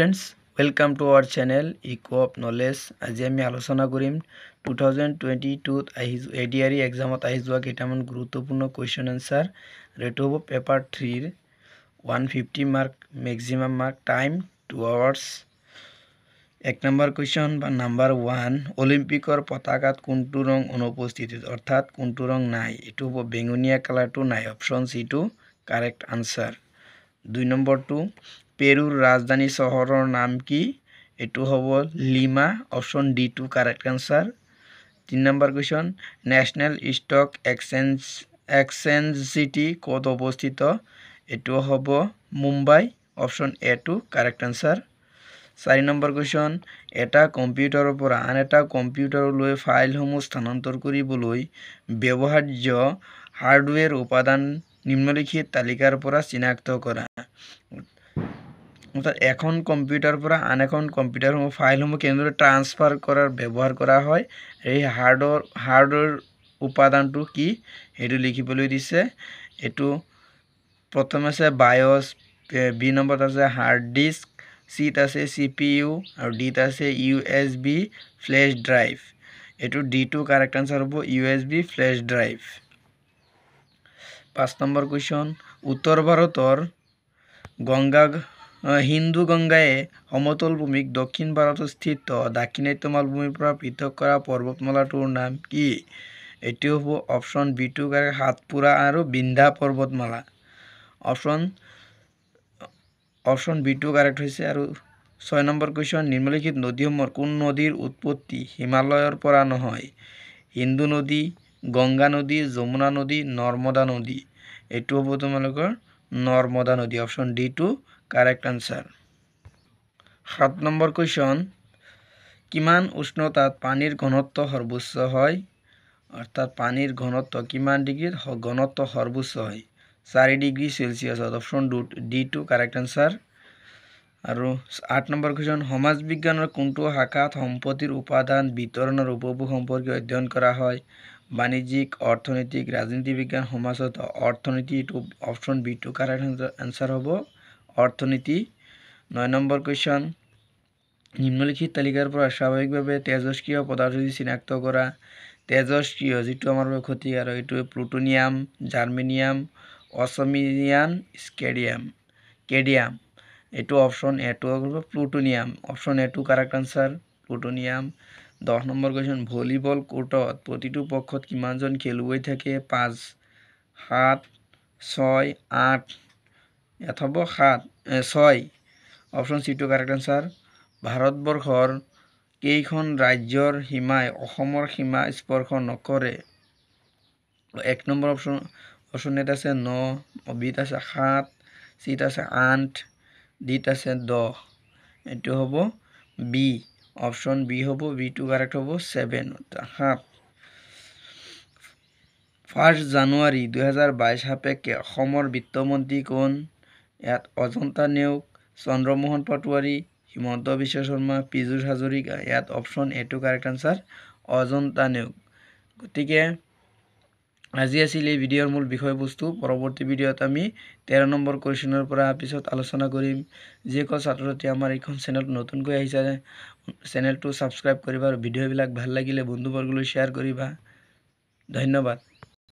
Friends welcome to our channel echo of knowledge. आज आम आलोचना करिम 2022 एडीआरई एग्जामत जो केटामान गुरुत्वपूर्ण क्वेश्चन आंसर रेटू हम paper 3 150 mark maximum mark time 2 hours. एक नम्बर क्वेश्चन बा नम्बर 1 अलिम्पिकर पताकात कोनटू रंग अनुपस्थित अर्थात कोनटू रंग नाई एटू हम बेंगुनिया कालारटू नाई ऑप्शन सी टू कारेक्ट आंसर। 2 नम्बर 2 पेरुर राजधानी शहर नाम की एटू हब लिमा ऑप्शन डी टू correct answer. 3 number question national stock exchange city कत अवस्थित एटू हब मुम्बाई ऑप्शन ए टू कारेक्ट आंसर। 4 नम्बर क्वेश्चन एटा कम्पिउटार पर आन एटा कम्पिउटार फाइलসমূह स्थानान्तर करिबोलै व्यवहार्य हार्डवेयर उपादान निम्नलिखित तालिकार पर चिनाक्त करा। अर्थात एखन कम्पिउटार पर आन एखन कम्पिउटार फाइलসমূह केनेदरे ट्रान्सफार करार व्यवहार करा हय এই हार्डवेयर उपादानটো কি हेतु लिखिबोलै दिছে। एटु प्रथम আছে बायोस, बी नम्बर আছে हार्ड डिस्क, सीत আছে सीपीयू और डीत আছে यूएसबी फ्लैश ड्राइव। एटु डी टू कारेक्ट आंसर हबो USB flash drive. 5 number question उत्तर भारतर गंगा हिंदू गंगाए समतल भूमिक दक्षिण भारत स्थित दाक्षिणात्य मालभूमिर पर पृथक करा पर्वतमालाटोर नाम कि एटी हबो ऑप्शन बी टू कारेक्ट हातपुरा और बिंधा पर्वतमाला ऑप्शन बी टू कारेक्ट होइसे। और 6 नम्बर क्वेश्चन निम्नलिखित नदीসমূहर कोन नदीर उत्पत्ति हिमालयर पर नहय हिंदू नदी गंगा नदी यमुना नदी नर्मदा नदी एटू हबो तोमालोकर नर्मदा नदी ऑप्शन डी टू कारेक्ट आंसर। 7 नम्बर क्वेश्चन किमान उष्णतात पानीर घनत्व सर्वोच्च हय अर्थात पानीर घनत्व किमान डिग्री घनत्व सर्वोच्च हय 4 डिग्री सेलसियास ऑप्शन डी टू कारेक्ट आंसर। और 8 नम्बर क्वेश्चन समाज विज्ञान कोनटो शाखात सम्पत्तिर उपादान वितरण और उपभोग सम्पर्के अध्ययन करा हय वाणिज्यिक अर्थनैतिक राजनीति विज्ञान समाजत अर्थनीति ऑप्शन बी टू कारेक्ट आंसर हबो अर्थनीति। 9 नम्बर क्वेश्चन निम्नलिखित तालिकार पर स्वाभाविकभावे तेजस्क्रिय पदार्थ चिनाक्त करा तेजस्क्रिय जी आमार क्षतिकार ये प्लुटोनियम जार्मेनियम असमियान केडियम एटू ऑप्शन ए टू प्लुटोनियम ऑप्शन ए टू correct answer plutonium. 10 number question volleyball कोर्टत प्रतिटो पक्षत किमानजन खेलुवै थाके 5 7 6 8 अथवा 6 ऑप्शन सी टू कारेक्ट आंसर। भारतवर्षर केइखन राज्यर सीमाय अहोমৰ सीमा स्पर्श नकरे 1 नम्बर ऑप्शन एत आछे 9 बीत आछे 7 सीत आछे 8 डीत आछे 10 एटू हबो बी ऑप्शन बी हबो बी टू कारेक्ट हबो 7 7। 1 জানুৱাৰী 2022 সাপেক্ষে অসমৰ বিত্তমন্ত্ৰী কোন ইয়াত অজন্তা নেওগ চন্দ্ৰমোহন পাটোৱাৰী হিমন্ত বিশ্ব শৰ্মা পীযুষ হাজৰিকা ইয়াত ऑप्शन ए टू कारेक्ट आंसर অজন্তা নেওগ। গতিকে আজি আছিল এই ভিডিওৰ মূল বিষয়বস্তু। পৰৱৰ্তী ভিডিওত আমি 13 নম্বৰ কুৱেশ্যনৰ পৰা পিছত আলোচনা কৰিম। যিসকল ছাত্ৰ ছাত্ৰী আমাৰ এইখন চেনেল নতুনকৈ আহিছে চেনেলটো ছাবস্ক্ৰাইব কৰিবা আৰু ভিডিওবিলাক ভাল লাগিলে বন্ধুবৰ্গলৈ শ্বেয়াৰ কৰিবা। ধন্যবাদ।